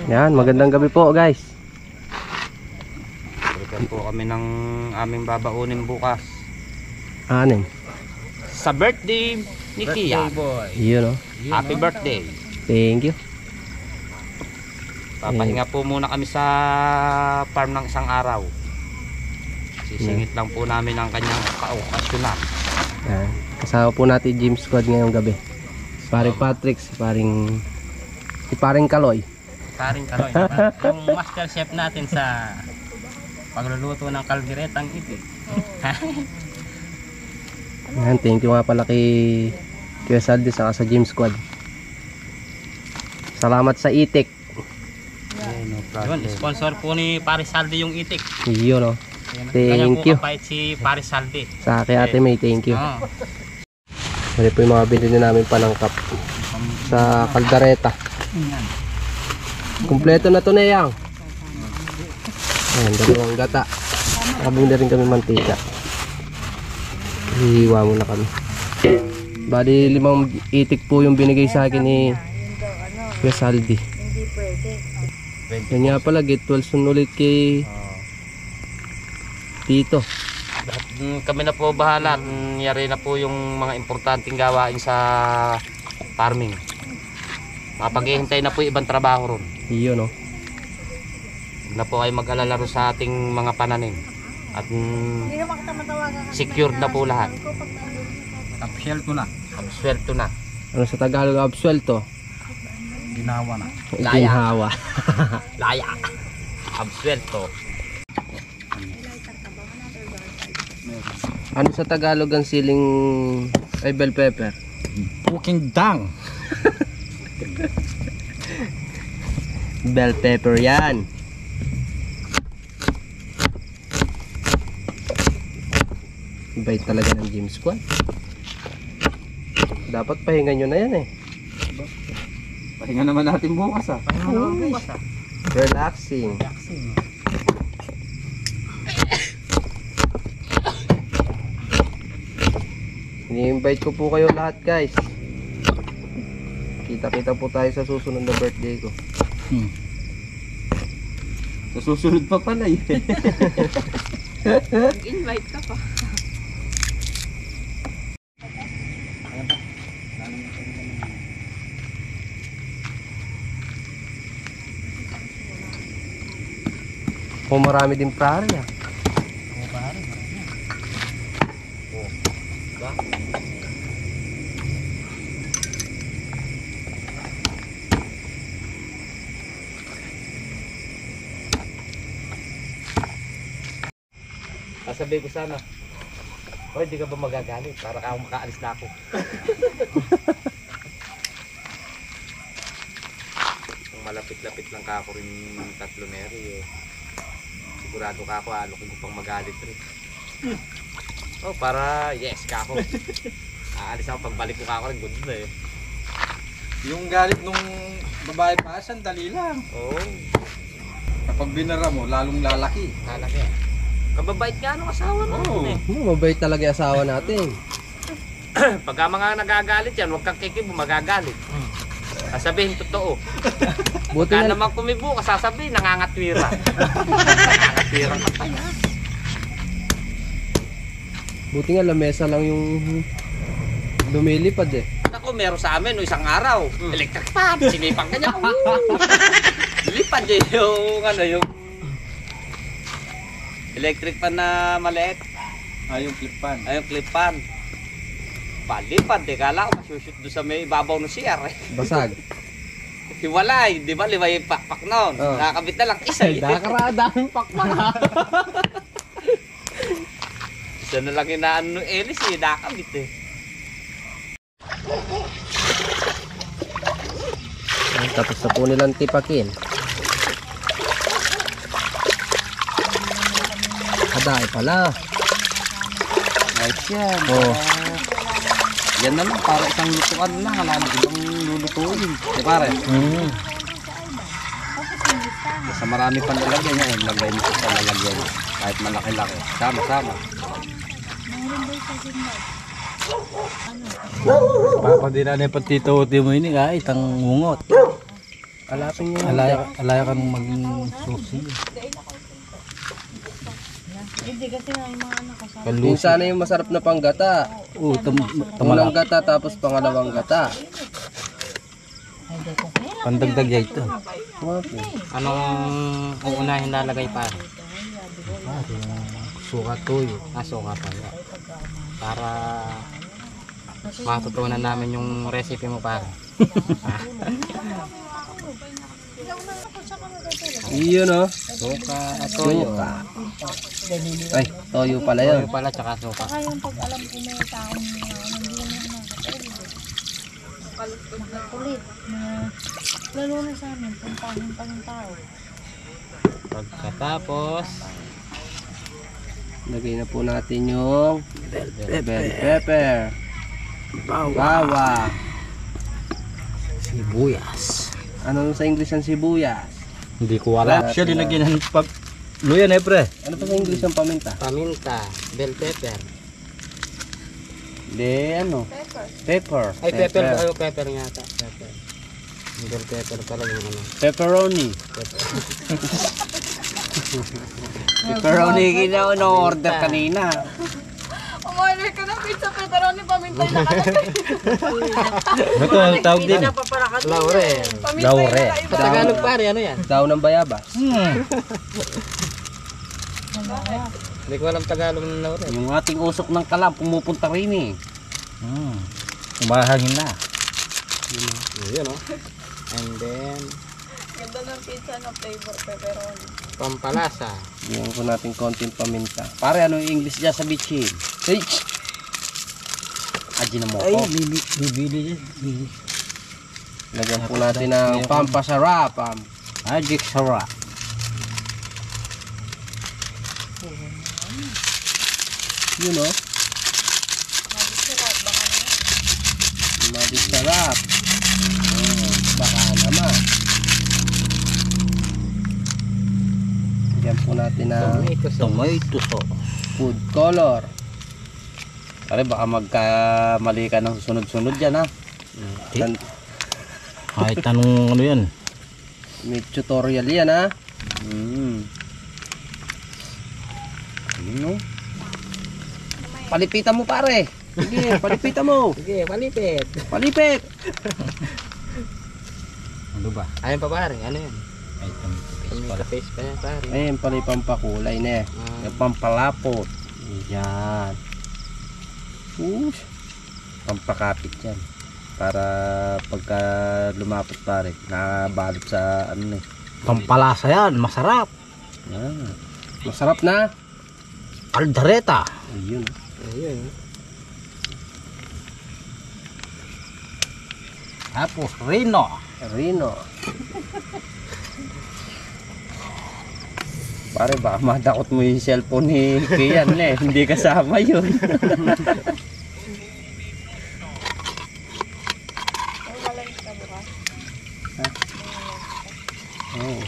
Yan, magandang gabi po guys. Prepare po kami ng aming babaunin bukas. Anin? Sa birthday ni Kia. Yun o. Happy birthday. Thank you. Papahinga po muna kami sa farm ng isang araw. Sisingit lang po namin ang kanyang kaokasyonan. Yan. Kasama po natin Gym Squad ngayong gabi. Paring Patrick, si paring Kaloy. Paring Kaloy. Yung master chef natin sa pagluluto ng kalderetang itik. Yan, thank you nga pala kay Kuya Saldi saka sa Gym Squad. Salamat sa itik. Yun, sponsor po ni Paris Saldi yung itik. Yun o. Thank you. Kaya po si Paris Saldi. Sa kay Ate May, thank you. Oh. Mali po yung mga binili namin panangkap sa kaldereta. Kumpleto na to na yang. Ayan, dalawang gata. Nakabili na rin kami mantika. Hihiwa muna kami. Bali 5 itik po yung binigay sa akin ni Kuya Saldi. Hindi pwede. Yan nga pala, get 12 ulit kay Tito. Kami na po bahala. Yari na po yung mga importanteng gawain sa farming. Mapaghihintay na po yung ibang trabaho ron. Iyon o. Huwag na po kayo mag-alala ro sa ating mga pananim. At Hindi naman kita matawagan kasi secured na po lahat. Absuelto na. Absuelto na. Ano sa Tagalog, absuelto? Ginawa na. Ginhawa. Laya. Absuelto. Ano sa Tagalog ang siling ay bell pepper? Cooking dang. Bell pepper yan. Bait talaga ng Gym Squad. Dapat pahinga nyo na yan eh. Pahinga naman natin bukas Relaxing. Ini-invite ko po kayo lahat guys. Kita-kita po tayo sa susunod na birthday ko. Sa susunod pa pala eh. Invite ka pa. O marami din pare ah. Sasabihin ko sana, hoy, di ka ba magagalit? Para ako makaalis na ako. Kung malapit-lapit lang ka ako rin tatlo neri eh. Sigurado ka ako, alokin ko pang magalit rin. Oh, para yes ka ako. Aalis ako, pagbalik ko ka ako rin, good na eh. Yung galit nung babae pa, sandali lang. Oo. Kapag binara mo, lalong lalaki. Lalaki ah. Kababait ka ng asawa natin eh. Mabait talaga yung asawa natin. Pagka mga nagagalit yan, huwag kang kikibo, magagalit. Sasabihin totoo. Buti Pagka nga, naman kumibo, sasabihin nangangatwira. Nangangatwira ka pa yan. buti nga lamesa lang yung lumilipad eh. Ako, meron sa amin, no, isang araw, electric fan, sinipang kanya. Lipad eh, yung electric fan na maliit. Yung clip pan. Yung clip fan. Palipad eh, kala ko masushoot doon sa may ibabaw ng CR eh. Basag. Hiwalay, di ba? Liwa yung pakpak noon. Oh. Nakakabit na lang isa eh. Dakaradaming pakpak ha. Isa na lang inaano ng Elis eh, nakakabit eh. Tapos na po nilang tipakin. Aday pala. Nice yan. Oh. Yan naman, para isang lutuan lang. Alam mo, ibang lulutuin. Di pare? Sa marami pang lalagyan yan. Lagay mo sa lalagyan. Kahit malaki-laki. Sama-sama. Papa din na yung patito mo ini kahit ang mungot. Alapin nyo. Alaya ka nung maging susi. Hindi kasi nga yung mga anak ko sa Yung sana yung masarap na panggata. Oo, Unang gata tapos pangalawang gata. pandagdag ya ito. Okay. Anong uunahin lalagay pare? Suka toyo. Suka pa. Para matutunan namin yung recipe mo pare. Iyon no? Suka at toyo. Suka. Ay, toyo pala yun. Toyo pala tsaka suka. Saka yung pag alam ko may taong hindi naman makakulit na lalo na sa amin, puntahin pa ng tao. Pagkatapos, Lagay na po natin yung bell pepper. Bawa. Sibuyas. Ano sa English ang sibuyas? Hindi ko alam. Siya linagyan ng pag... Luya na pre. Ano pa sa English ang paminta? paminta, bell pepper. Hindi, ano? Pepper. Ay, pepper nga ata. Pepper. Yung bell pepper pala yung ano. Pepperoni. Pepperoni ginawa na order kanina. Umorder ka ng pizza pepperoni, pamintay na ka. Ito ang tawag din. Laurel. Laurel. Sa Tagalog pare, ano yan? Daw ng bayabas. Hindi ko alam Tagalog ng laurel. Yung ating usok ng kalam pumupunta rin eh. Umahangin na. Yun o. And then, Ganda ng pizza na flavor pepperoni. pampalasa. Bigyan ko natin konting paminta. Pare, ano yung English dyan sa bitchin? Hey! Ajin mo Ay, ko. Bibili dyan. Lagyan po natin ng pampasarap. Magic sarap. Yun o. Magic sarap. Baka naman. Lagyan po natin ng Tomato sauce. food color. Pare, baka magkamali ka ng sunod-sunod dyan ha. Tan- Kahit anong ano yan. May tutorial yan ha. Ano? Palipitan mo pare. Sige, palipitan mo. Sige, malipit. Palipit. Ano ba? Ayun pa pare, ano yan? Ay, Tomato paste pa yan pare. Ayun pala yung pampakulay na eh. yung pampalapot. Yan. Ush. Pampakapit yan. Para pagka lumapot pare, nakabalot sa ano eh. Pampalasa yan, masarap. Yan. Masarap na. Caldereta. Ayun. Ayun. Tapos Rino. Rino. Pare baka madakot mo yung cellphone ni Kian eh. Hindi kasama yun. Oh.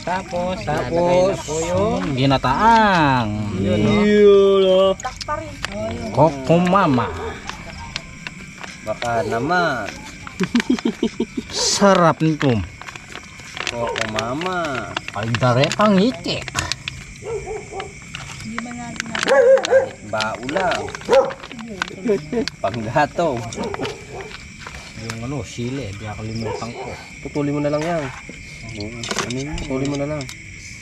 Tapos, lalagay na po yung Ginataang. Yun oh. Kokomama. Baka naman. Sarap nito. Koko mama. Calderetang itik. Baulaw. Panggatong. Yung ano, sili, di nakalimutan ko. Putulin mo na lang yan. Putulin mo na lang.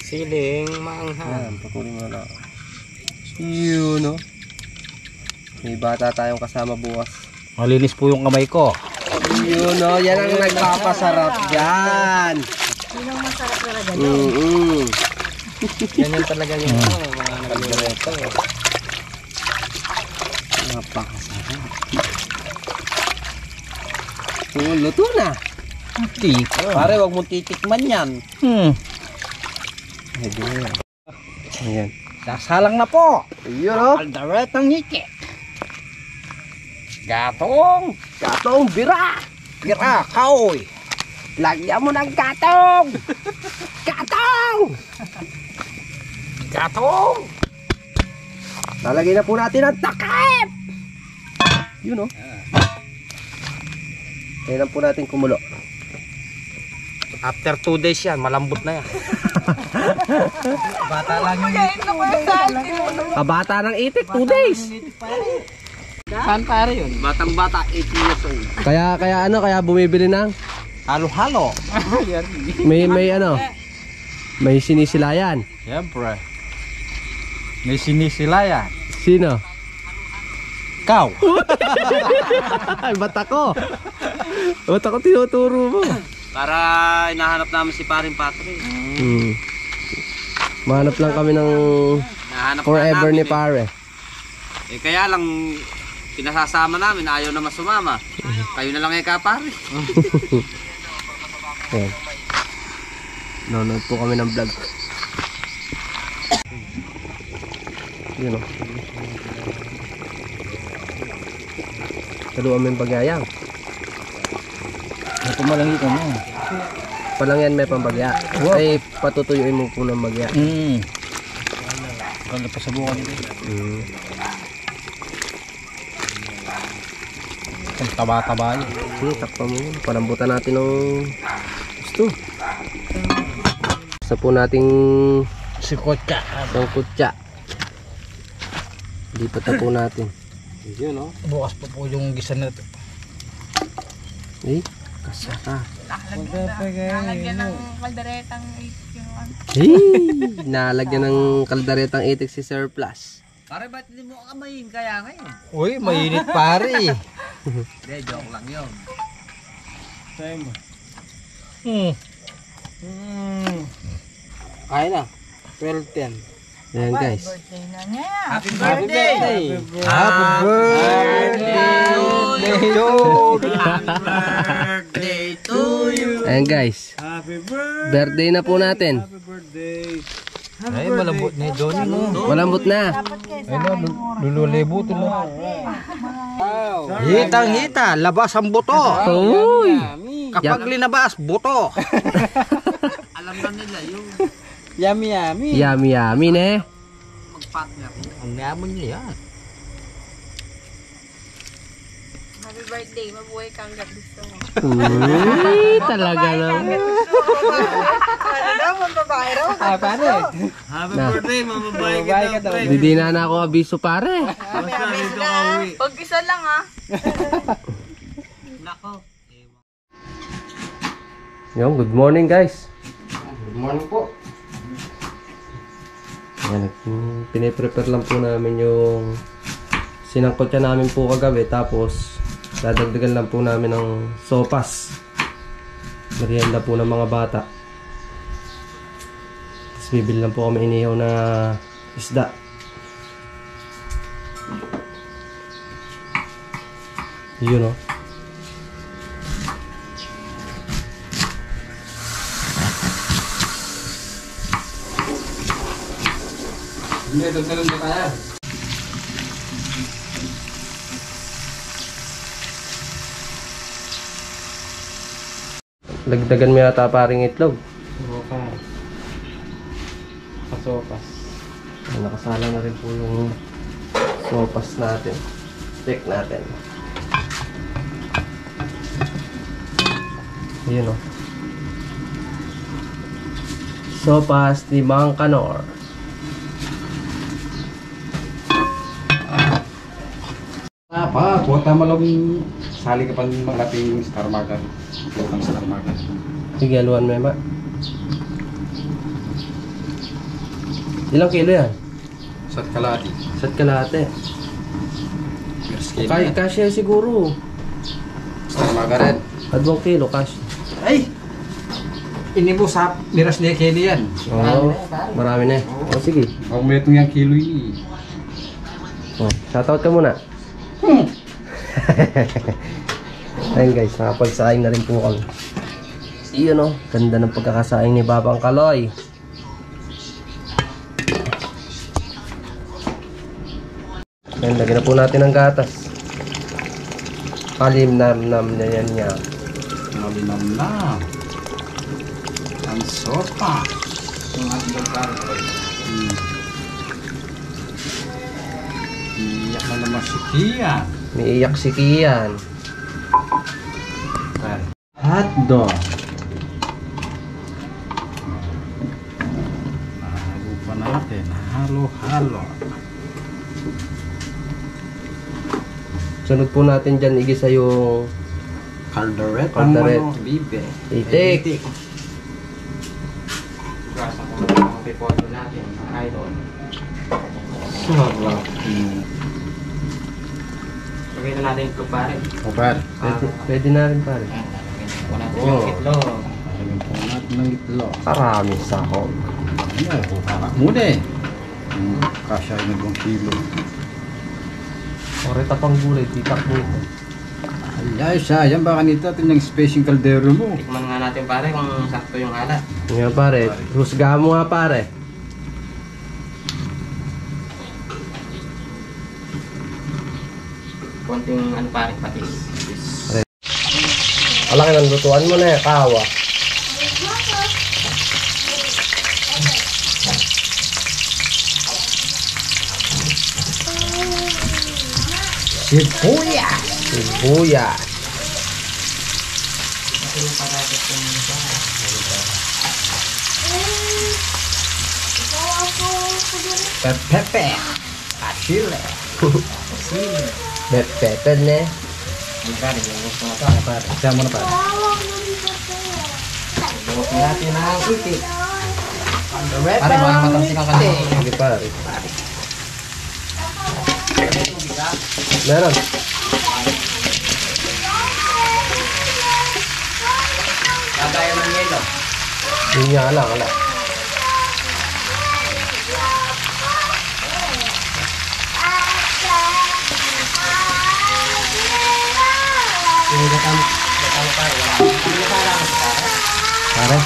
siling maanghang. Yan, putulin mo na lang. Yun oh. May bata tayong kasama bukas. Malinis po yung kamay ko. Yun oh, yan ang nagpapasarap dyan. Yun ang masarap talaga. Ganyan talaga yung mga nagluluto. Napakasarap. Luto na. Tiko. Pare, wag mong titikman yan. Ayan. Sasalang na po. Yun oh. Calderetang itik. Gatong. Gatong, bira. Pira, kaoy. Lagyan mo ng gatong. Gatong. Gatong. Lalagay na po natin ang takip. Yun oh. Kailan po natin kumulo. After 2 days yan, malambot na yan. Bata lang yung Kabata ng itik, 2 days. Saan pare yun? Batang bata, 18 years old. Kaya bumibili ng halo-halo. may may sinisilayan. Siyempre. May sinisilayan. Sino? Ikaw. Ay, ba't ako? Ba't ako tinuturo mo? Para hinahanap namin si Paring Patrick. Mahanap lang kami ng Hinahanap forever namin ni pare. kaya lang, pinasasama namin, ayaw naman sumama. Kayo na lang pare. Ayan. Nanonood po kami ng vlog. Yun o. Saluan mo yung pagyayang. Ito malangi ka mo. Palang yan may pambagya. Ay patutuyuin mo po ng bagya. Kaya pa sa buka nito. Ang taba-taba niya. Takpa mo. Palambutan natin ng gusto. Gusto po nating Sikotya. sangkutya. Lipat na po natin. Yun, no? Bukas pa po yung gisa na ito. Eh, kasaka. Nalagyan ng kalderetang yung Nalagyan ng kaldaretang itik si Surplus. Pare, ba't hindi mo kamayin kaya ngayon? Uy, mainit pare. Hindi, joke lang yun. Kaya na. 12-10. Ayan guys. birthday na niya. Happy birthday! Happy Birthday to you! Ayan guys. Birthday na po natin. Ay, malambot na yun. Malambot na. Ay na, lululibutin na. Hitang-hita, labas ang buto. Uy! Kapag linabas, buto. Alam na nila yun. Yummy, yummy. Yummy yummy ne. Mag-partner. Ang yaman niya yan. Happy birthday. Mabuhay ka hanggat gusto mo. Uy, talaga naman. Ano daw? Magbabae raw? Paano eh? Happy Na. birthday, mamabay ka daw. Hindi na ako abiso pare. Happy na. Pag isa lang ha. Nako. Yung good morning guys. Good morning po. Ayan, piniprepare lang po namin yung sinangkot siya namin po kagabi. Tapos dadagdagan lang po namin ng sopas. Merienda po ng mga bata. Tapos bibili lang po kami inihaw na isda. Yun o. Hindi, dagdagan mo kaya. Dagdagan mo yata paring itlog. Pasopas. Nakasala na rin po yung sopas natin. Steak natin. Yun o. Sopas ni Mang Kanor. Kuha tama lang sali ka pa ng mga ating Star Market. Kuha ng Star Market. Sige, aluan mo ba? Ilang kilo yan? Sat kalati. Sat kalate. Kasya siguro. Star Market. Adwang kilo, kasya. Ay! Ini mo sa miras niya kili yan. Oo, marami na eh. O sige. Huwag mo itong yung kilo yun. Oh, shoutout ka muna. Ayun guys, nakapagsaing na rin po kami. Iyon o, ganda ng pagkakasaing ni Babang Kaloy. Ayun, lagyan na po natin ng gatas. Palim-nam-nam na yan niya. Malinam na. Ang sopa. Yung ating lugar. Iyak na naman si Kia. May iyak si Kian. hotdog. Halo pa natin. Halo-halo. Sunod po natin dyan igisa yung Calderette. Calderette. Bibe. itik. Gasa ko ang pipoto natin, mga idol. Sarap. Lagay na natin ito pare. O par. Pwede na rin pare. Lagyan natin yung itlog. Ayun po natin ng itlog. Karami sahog. Ay, kuha muna eh. Kasya ay nagawang kilo. Oreta pang gulay, titak mo ito. Ay, sayang baka nito atin yung spacing kaldero mo. Tikman nga natin pare kung sakto yung halat. Nga pare, husgahan mo nga pare. Konting ano pare, patis. Alaki ng lutuan mo na eh, kawa. Sibuyas! Sibuyas. Pepe! Chile! Pepper ne. Ano pare, yung gusto na Ano pare? Siya mo na pare. Bukas natin ang itik. Pare, baka matamsikan ka din. Sige pare. Meron. Kagaya ng yelo. Yun nga lang, wala. Pare?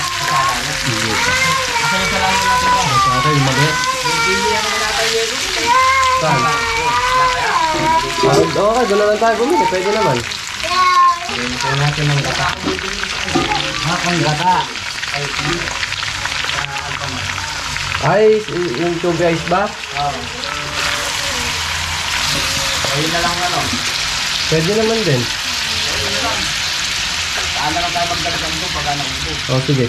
Pare, yung maliit. Saan? Okay, doon na lang tayo bumili. Pwede naman. Gawin po natin ng gata. Hakang gata! Ay, yung tubig ice ba? Ayun na lang ano. Pwede naman din. Saan na lang tayo magdagdag ito pag ano ito. O, sige.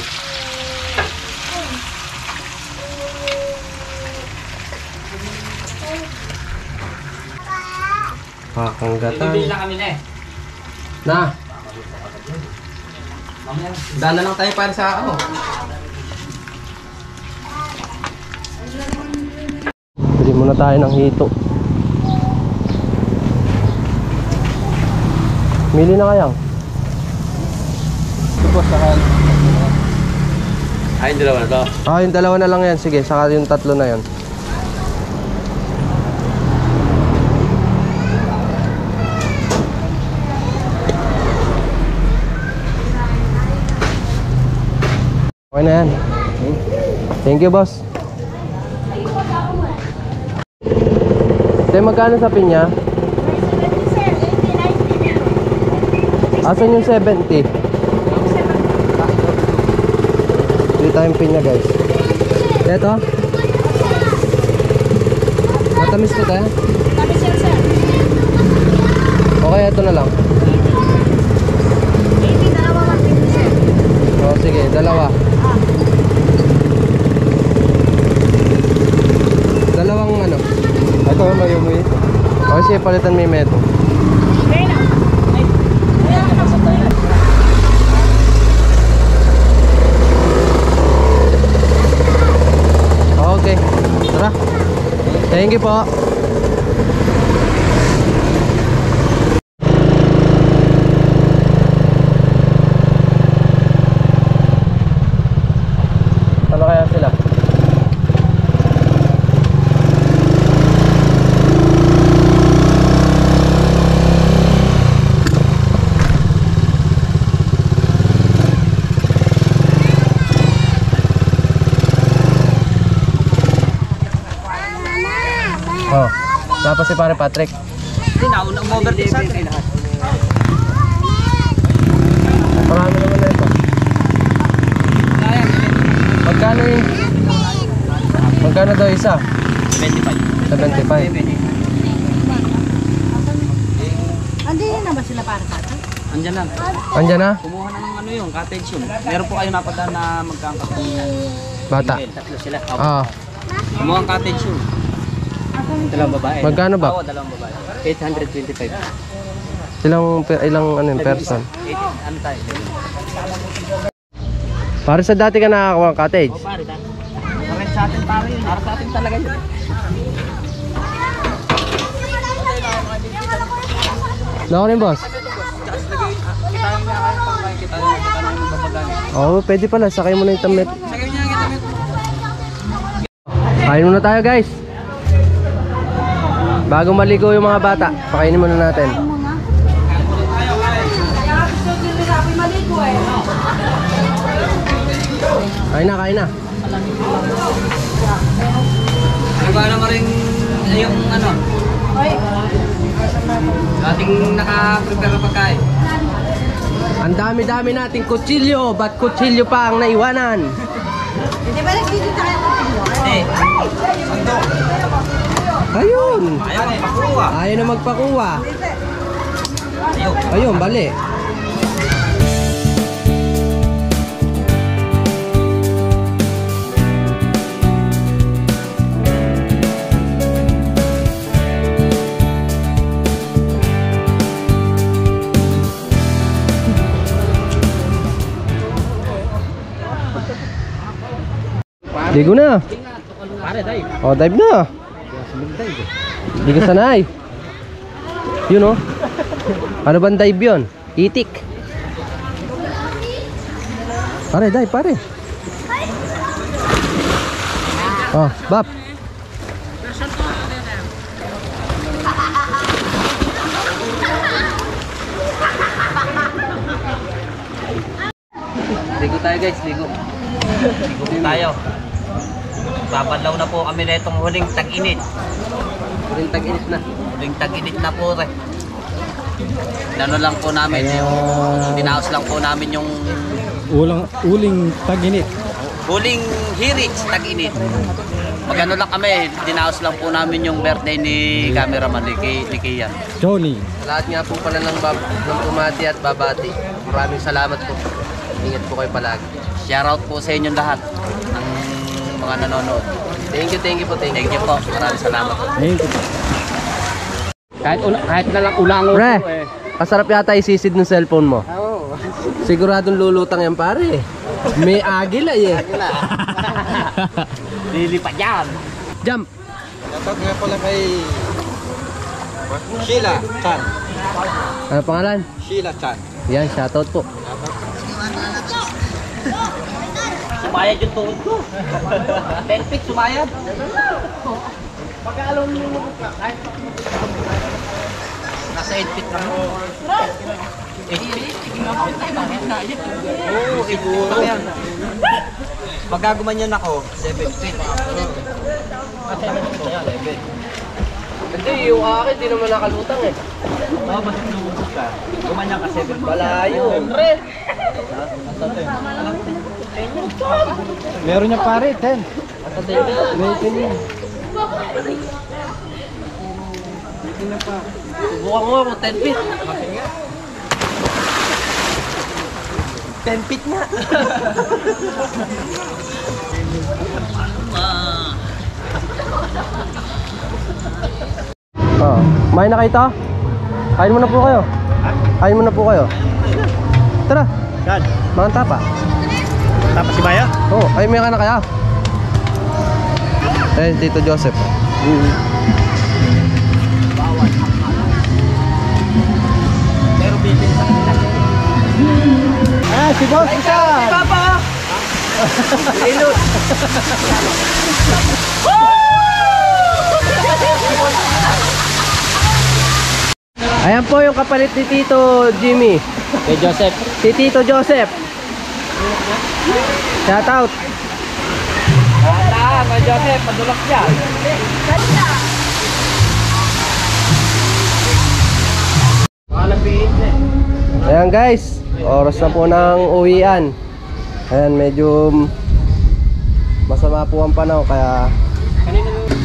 Pakanggatan. Bibili na kami na eh. Na! Daan na lang tayo para sa ano. Bili muna tayo ng hito. Mili na kayang? Ito po sa Ay, dalawa na to. Ah, yung dalawa na lang yan. Sige, saka yung tatlo na yan. Okay na yan. Thank you, boss. Tayo, magkano sa pinya? Asan yung 70? Dito tayong pinya, guys. Ito. Matamis ko tayo. Tapos yan, sir. Okay, ito na lang. 80, dalawa 150, sir. O, sige, dalawa. Dalawang ano. Ito, may umuwi. O, sige, palitan mo yung meto. Okay na. Ay, kaya ka na sa tayo. Okay, tara. Thank you po. Ano kaya sila? Oh, tapos si pare Patrick. Hindi, naunang overtake sa atin. Marami naman na ito. Magkano yun? Magkano daw isa? 25. 75. Andi na ba sila para sa atin? Andyan na. Andyan na? Kumuha na ng ano yung cottage yun. Meron po kayo napadaan na magkangkap ng Bata. tatlo sila. Ah, Mukhang cottage yun. Dalawang babae. magkano ba? Oo, dalawang babae. 825. Ilang ano yun, person? 80, ano tayo? Para sa dati ka nakakakuha ng cottage. O pare, para sa atin pare yun. Para sa atin talaga yun. Lako rin, boss. Oo, pwede pala. Sakay mo na yung tamit. Kain muna tayo, guys. Bago maligo yung mga bata, pakainin muna natin. Kain na, kain na. Nagawa naman rin yung ano. Ating naka-prepare na pagkain. Ang dami-dami nating kutsilyo. Ba't kutsilyo pa ang naiwanan? Hindi ba nagtitita kayo ng pinyo? Hindi. Ayun. Ayaw na ipakuha. Ayaw na magpakuha. Ayaw. Ayun, bali. Ligo na. Pare, dive. O, dive na. Hindi ka sanay. Yun o. Ano bang dive yun? Itik. Pare, dive, pare. Oh, bab. Ligo tayo guys, ligo. Ligo po tayo. Babalaw na po kami na itong huling tag-init. Huling tag-init na. Huling tag-init na po rin. Ano lang po namin, yung dinaos lang po namin yung Uling tag-init. huling hirits tag-init. Magano lang kami, dinaos lang po namin yung birthday ni cameraman ni Kian. Johnny. Lahat nga po pala ng pumati at babati. Maraming salamat po. Ingat po kayo palagi. Shoutout po sa inyong lahat ng mga nanonood. Thank you po. Thank you po. Maraming salamat po. Kahit na lang ulango Pre, kasarap yata isisid ng cellphone mo. Oo. Siguradong lulutang yan pare. May agila eh. Lilipat yan. Jump. Shoutout nga pala kay Sheila Chan. Ano pangalan? Sheila Chan. Yan, shoutout po. Sumayad yung tuhod ko. 10 feet sumayad. Pagkaalong mo kahit nasa 8 feet lang. 8 feet? Oo, 8 feet lang yan. Pagka gumanyan ako, 7 feet. Hindi, yung akin, di naman nakalutang eh. Oo, basta lumubog ka. Gumanyan ka 7 feet. Malayo. Pre. Meron niya pare, 10. Subukan mo ako, 10 feet. 10 feet nga. Oh, kumain na kayo ito? Kain muna po kayo. Kain muna po kayo. Tara. Yan. Mga tapa. Tapos si Maya? Oh, ay may ka na kaya? Eh, Tito Joseph. Pero bibili sa kanila. Ah, si Boss isa! Papa! Ilot. Ayan po yung kapalit ni Tito Jimmy. Kay Joseph. Si Tito Joseph. Shout out. Wala, kay Joseph, padulak siya. Ayan guys, oras na po ng uwian. Ayan, medyo masama po ang panahon kaya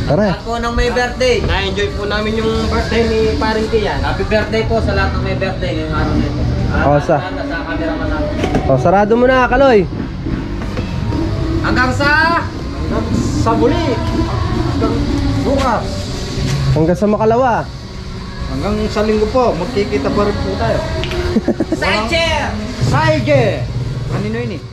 tara. Lahat po ng may birthday. Na-enjoy po namin yung birthday ni Paring Kian. Happy birthday po sa lahat ng may birthday ngayong araw nito. O, sa Sa cameraman natin. O, sarado mo na, Kaloy. Hanggang sa Muli. Hanggang bukas. Hanggang sa Makalawa. Hanggang sa linggo po. Magkikita pa rin po tayo. Sanchez! Saige! Kanino yun eh?